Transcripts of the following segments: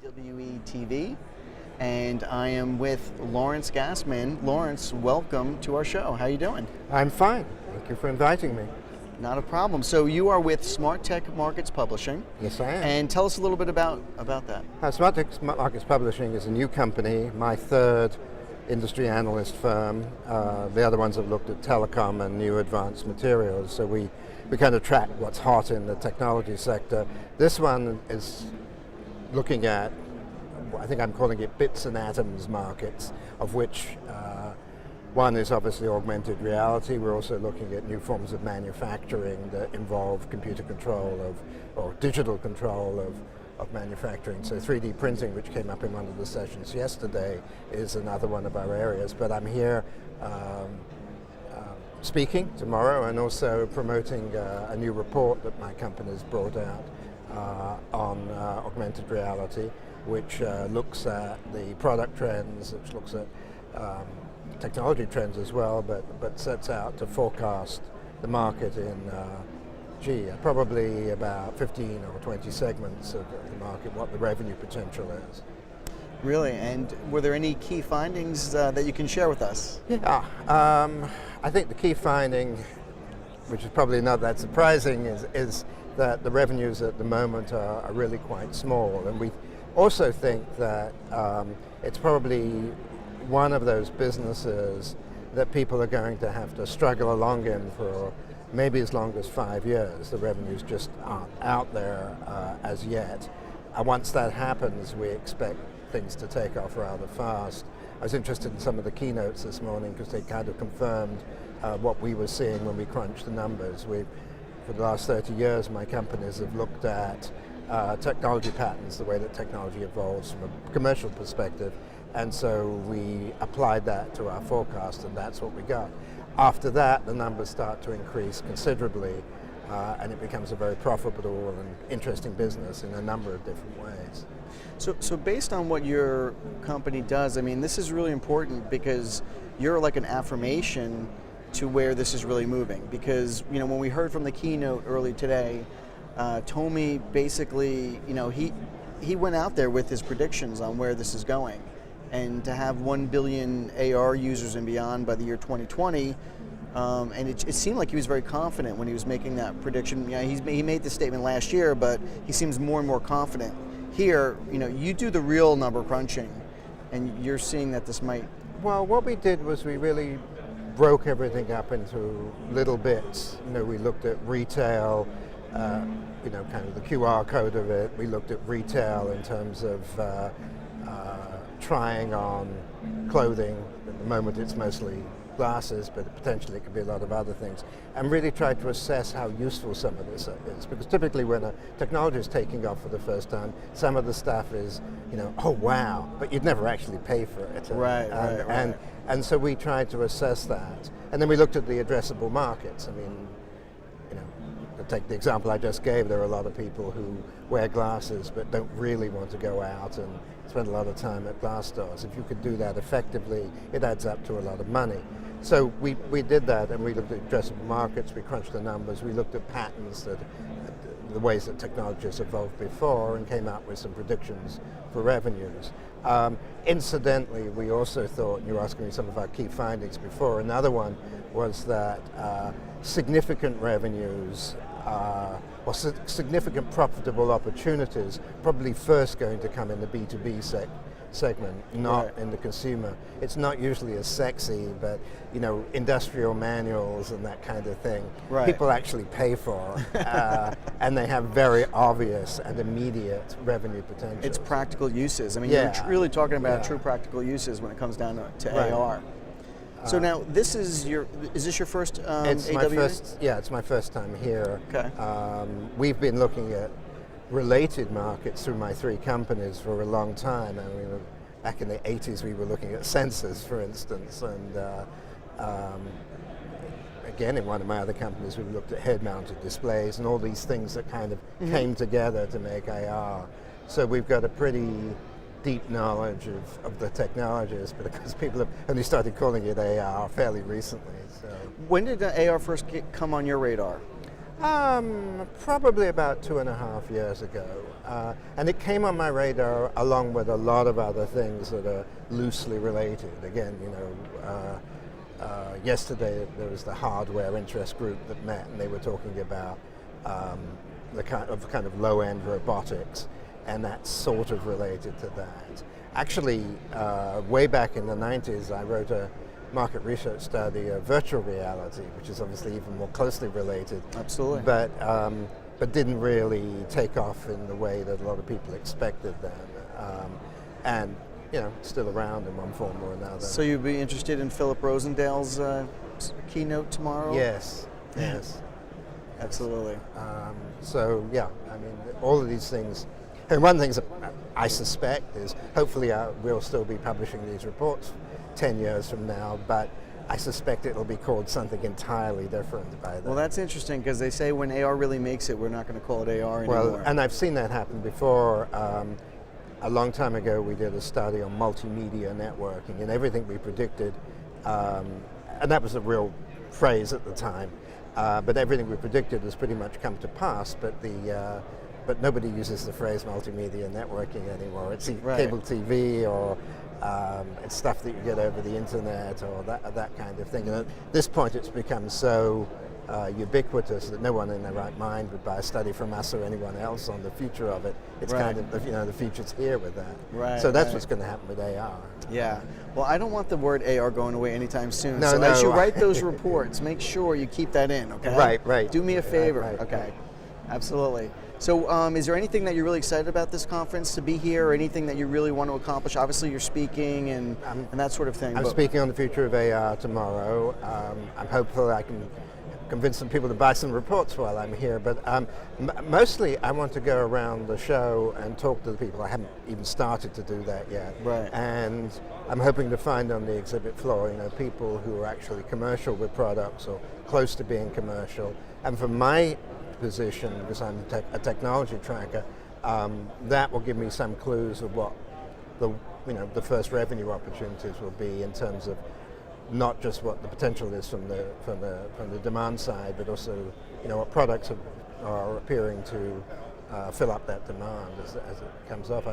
AWE TV, and I am with Lawrence Gasman. Lawrence, welcome to our show. How are you doing? I'm fine. Thank you for inviting me. Not a problem. So you are with SmarTech Markets Publishing. Yes, I am. And tell us a little bit about that. SmarTech Markets Publishing is a new company, my third industry analyst firm. The other ones have looked at telecom and new advanced materials, so we kind of track what's hot in the technology sector. This one is looking at, I think I'm calling it bits and atoms markets, of which one is obviously augmented reality. We're also looking at new forms of manufacturing that involve computer control or digital control of manufacturing. So 3D printing, which came up in one of the sessions yesterday, is another one of our areas. But I'm here speaking tomorrow and also promoting a new report that my company has brought out on augmented reality, which looks at the product trends, which looks at technology trends as well, but sets out to forecast the market in probably about 15 or 20 segments of the market, what the revenue potential is. Really? And were there any key findings that you can share with us? Yeah, I think the key finding, which is probably not that surprising, is that the revenues at the moment are really quite small. And we also think that it's probably one of those businesses that people are going to have to struggle along in for maybe as long as 5 years. The revenues just aren't out there as yet. And once that happens, we expect things to take off rather fast. I was interested in some of the keynotes this morning because they kind of confirmed what we were seeing when we crunched the numbers. For the last 30 years, my companies have looked at technology patterns, the way that technology evolves from a commercial perspective, and so we applied that to our forecast, and that's what we got. After that, the numbers start to increase considerably, and it becomes a very profitable and interesting business in a number of different ways. So based on what your company does, I mean, this is really important because you're like an affirmation to where this is really moving. Because, you know, when we heard from the keynote early today, Tommy basically, you know, he went out there with his predictions on where this is going. And to have 1 billion AR users and beyond by the year 2020, and it seemed like he was very confident when he was making that prediction. You know, he made the statement last year, but he seems more and more confident. Here, you know, you do the real number crunching, and you're seeing that this might... Well, what we did was we really broke everything up into little bits. You know, we looked at retail, you know, kind of the QR code of it. We looked at retail in terms of trying on clothing. At the moment it's mostly glasses, but potentially it could be a lot of other things, and really tried to assess how useful some of this is, because typically when a technology is taking off for the first time, some of the stuff is, you know, oh wow, but you'd never actually pay for it. Right. And so we tried to assess that, and then we looked at the addressable markets. I mean, you know, to take the example I just gave, there are a lot of people who wear glasses but don't really want to go out and spend a lot of time at glass stores. If you could do that effectively, it adds up to a lot of money. So we did that, and we looked at addressable markets, we crunched the numbers, we looked at patterns, the ways that technology has evolved before, and came up with some predictions for revenues. Incidentally, we also thought, and you were asking me some of our key findings before, another one was that significant revenues or significant profitable opportunities probably first going to come in the B2B segment, not in the consumer. It's not usually as sexy, but you know, industrial manuals and that kind of thing, people actually pay for, and they have very obvious and immediate revenue potential. It's practical uses. I mean, you're really talking about true practical uses when it comes down to AR. So now, is this your first it's AWE? It's my first time here. Okay. We've been looking at related markets through my three companies for a long time. I mean, back in the 80s we were looking at sensors, for instance, and again in one of my other companies we looked at head-mounted displays and all these things that kind of came together to make AR. So we've got a pretty deep knowledge of the technologies, but because people have only started calling it AR fairly recently. So. When did AR first come on your radar? Probably about 2.5 years ago. And it came on my radar along with a lot of other things that are loosely related. Again, yesterday there was the hardware interest group that met, and they were talking about the kind of low-end robotics, and that's sort of related to that. Actually, way back in the 90s, I wrote a market research study of virtual reality, which is obviously even more closely related. Absolutely. But didn't really take off in the way that a lot of people expected then. And still around in one form or another. So you'd be interested in Philip Rosendale's keynote tomorrow? Yes, yes. Absolutely. So yeah, I mean, all of these things. And one of the things that I suspect is hopefully we'll still be publishing these reports 10 years from now, but I suspect it'll be called something entirely different by then. Well, that's interesting, because they say when AR really makes it, we're not going to call it AR anymore. Well, and I've seen that happen before. A long time ago, we did a study on multimedia networking, and everything we predicted, and that was a real phrase at the time, but everything we predicted has pretty much come to pass, but nobody uses the phrase multimedia networking anymore. It's cable TV, or it's stuff that you get over the internet, or that kind of thing. And at this point, it's become so ubiquitous that no one in their right mind would buy a study from us or anyone else on the future of it. It's kind of the future's here with that. Right. So that's what's going to happen with AR. Yeah. Well, I don't want the word AR going away anytime soon. No, so no. as you write those reports, make sure you keep that in. Okay. Right. Do me a favor. Right. Okay. Absolutely. So is there anything that you're really excited about this conference, to be here, or anything that you really want to accomplish? Obviously you're speaking and that sort of thing. I'm speaking on the future of AR tomorrow. I'm hopeful I can convince some people to buy some reports while I'm here, but mostly I want to go around the show and talk to the people. I haven't even started to do that yet. Right. And I'm hoping to find on the exhibit floor, people who are actually commercial with products or close to being commercial. And from my position, because I'm a technology tracker, that will give me some clues of what the first revenue opportunities will be, in terms of not just what the potential is from the demand side, but also what products are appearing to fill up that demand as it comes off.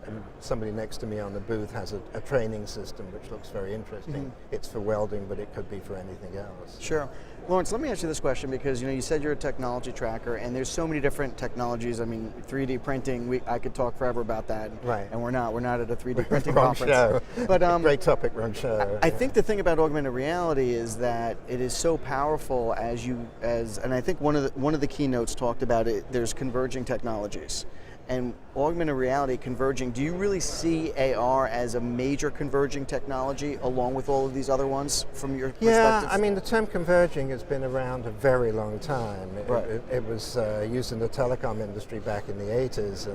And somebody next to me on the booth has a training system which looks very interesting. Mm-hmm. It's for welding, but it could be for anything else. Sure. Lawrence, let me ask you this question, because you said you're a technology tracker, and there's so many different technologies. I mean, 3D printing, I could talk forever about that. Right. And we're not at a 3D printing wrong conference. Show. But great topic, wrong show. I think the thing about augmented reality is that it is so powerful and I think one of the keynotes talked about it. There's converging technologies. And augmented reality converging, do you really see AR as a major converging technology along with all of these other ones from your perspective? Yeah, I mean, the term converging has been around a very long time. It was used in the telecom industry back in the 80s,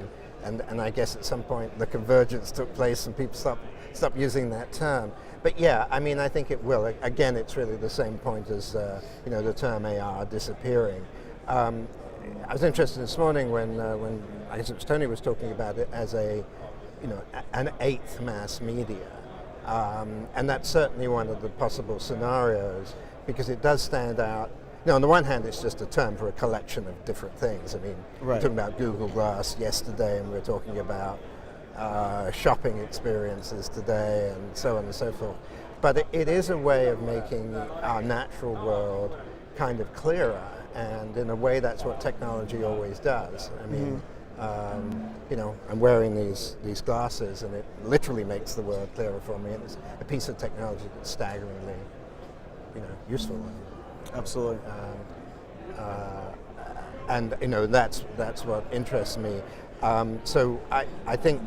and I guess at some point the convergence took place and people stopped using that term. But yeah, I mean, I think it will. Again, it's really the same point as the term AR disappearing. I was interested this morning when I guess it was Tony was talking about it as an eighth mass media, and that's certainly one of the possible scenarios, because it does stand out. On the one hand, it's just a term for a collection of different things. I mean, we're talking about Google Glass yesterday, and we're talking about shopping experiences today, and so on and so forth. But it is a way of making our natural world kind of clearer. And in a way, that's what technology always does. I mean, I'm wearing these glasses, and it literally makes the world clearer for me. And it's a piece of technology that's staggeringly, useful. Absolutely. And that's what interests me. So I think.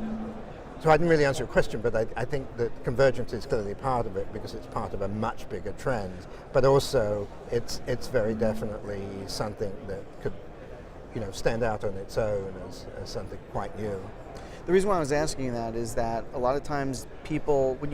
So I didn't really answer your question, but I think that convergence is clearly part of it, because it's part of a much bigger trend. But also, it's very definitely something that could, stand out on its own as something quite new. The reason why I was asking that is that a lot of times people, when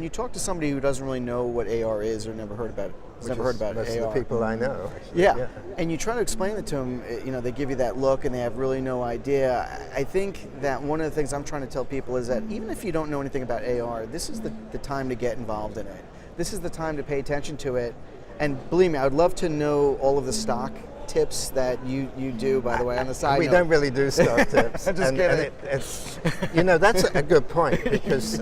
you talk to somebody who doesn't really know what AR is or never heard about it, Most of the people I know. Actually. Yeah, and you try to explain it to them, they give you that look and they have really no idea. I think that one of the things I'm trying to tell people is that even if you don't know anything about AR, this is the time to get involved in it. This is the time to pay attention to it. And believe me, I would love to know all of the stock tips that you do, by the way, on the side We note? don't really do stock tips. I'm just kidding. It's, that's a good point because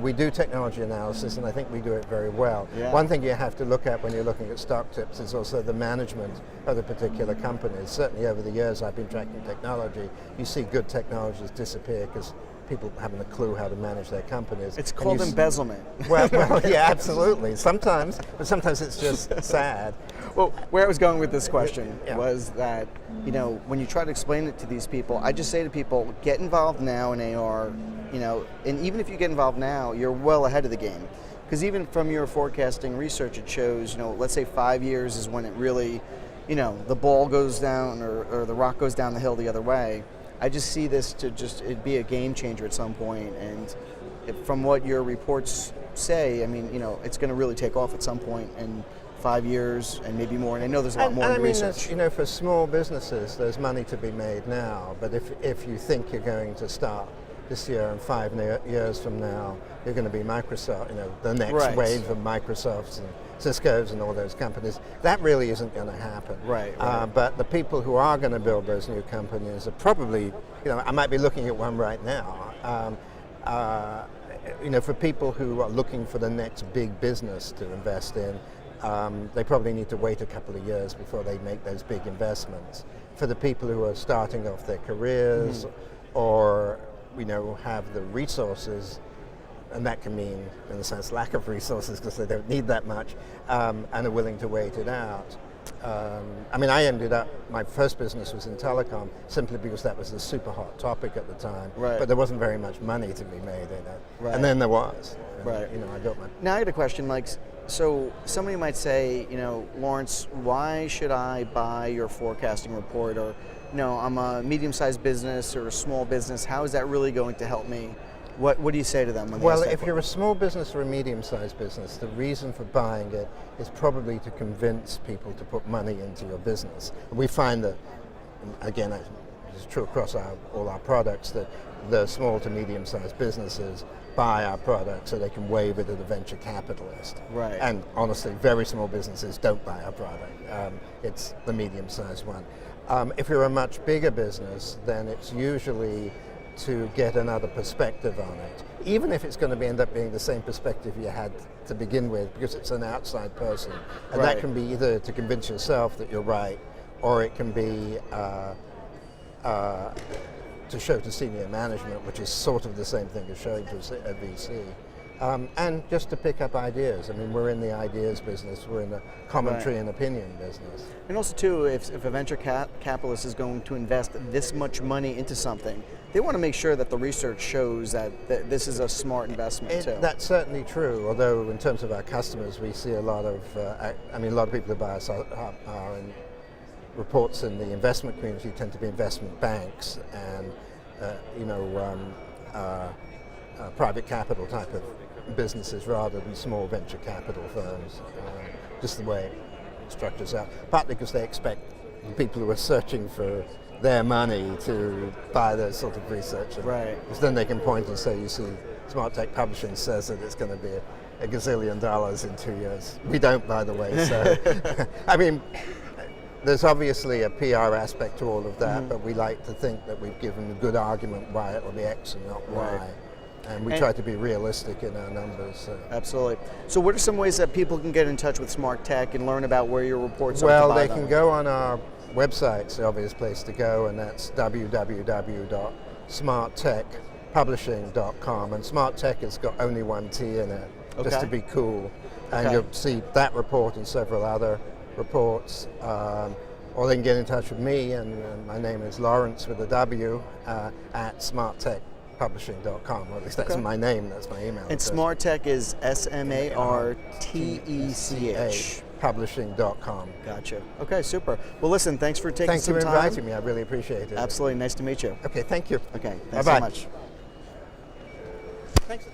we do technology analysis, and I think we do it very well. Yeah. One thing you have to look at when you're looking at stock tips is also the management of the particular companies. Certainly over the years I've been tracking technology, you see good technologies disappear because people haven't a clue how to manage their companies. It's called embezzlement. Well, yeah, absolutely. Sometimes, but sometimes it's just sad. Well, where I was going with this question Yeah. was that, when you try to explain it to these people, I just say to people, get involved now in AR, and even if you get involved now, you're well ahead of the game. Because even from your forecasting research, it shows, let's say 5 years is when it really, the ball goes down or the rock goes down the hill the other way. I just see this to it'd be a game changer at some point, and from what your reports say, I mean, it's going to really take off at some point in 5 years and maybe more. And I know there's a lot more in the research. For small businesses, there's money to be made now. But if you think you're going to start this year and 5 years from now, you're going to be Microsoft, the next Right. wave of Microsofts and Cisco's and all those companies. That really isn't going to happen. Right. But the people who are going to build those new companies are probably, I might be looking at one right now. For people who are looking for the next big business to invest in, they probably need to wait a couple of years before they make those big investments. For the people who are starting off their careers or have the resources, and that can mean, in a sense, lack of resources because they don't need that much, and are willing to wait it out. I ended up, my first business was in telecom simply because that was the super hot topic at the time, Right. but there wasn't very much money to be made in it. Right. And then there was. Right. I built my... Now I had a question, so somebody might say, Lawrence, why should I buy your forecasting report? Or, I'm a medium-sized business or a small business. How is that really going to help me? What do you say to them when they Well, ask that if you're a small business or a medium-sized business, the reason for buying it is probably to convince people to put money into your business. We find that, again, it's true across all our products, that the small to medium-sized businesses buy our product so they can waive it at a venture capitalist. Right. And honestly, very small businesses don't buy our product. It's the medium-sized one. If you're a much bigger business, then it's usually to get another perspective on it, even if it's going to end up being the same perspective you had to begin with, because it's an outside person. And Right. that can be either to convince yourself that you're right, or it can be to show to senior management, which is sort of the same thing as showing to a VC. And just to pick up ideas. We're in the ideas business, we're in the commentary and opinion business. And also, too, if a venture capitalist is going to invest this much money into something, they want to make sure that the research shows that this is a smart investment, too. That's certainly true, although in terms of our customers, we see a lot of, a lot of people who buy us are in reports in the investment community tend to be investment banks and, private capital type of businesses rather than small venture capital firms, just the way it structures out. Partly because they expect people who are searching for their money to buy those sort of research. Right. Because then they can point and say, you see, SmarTech Publishing says that it's going to be a gazillion dollars in 2 years. We don't, by the way. So, there's obviously a PR aspect to all of that, but we like to think that we've given a good argument why it will be X and not Y. Right. And we try to be realistic in our numbers. So. Absolutely. So what are some ways that people can get in touch with SmarTech and learn about where your reports are? Well, they can go on our website, it's the obvious place to go, and that's www.smarttechpublishing.com. And SmarTech has got only one T in it, just to be cool. And Okay. you'll see that report and several other reports. Or they can get in touch with me, and my name is Lawrence with a W at SmarTechPublishing.com. Or at least that's my name, that's my email. And SmarTech is SmarTech. Publishing.com. Gotcha. Okay, super. Well, listen, thanks for taking Thank some you for time. inviting me. I really appreciate it. Absolutely. Nice to meet you. Okay, thank you. Okay, thanks Bye-bye. so much. Thanks.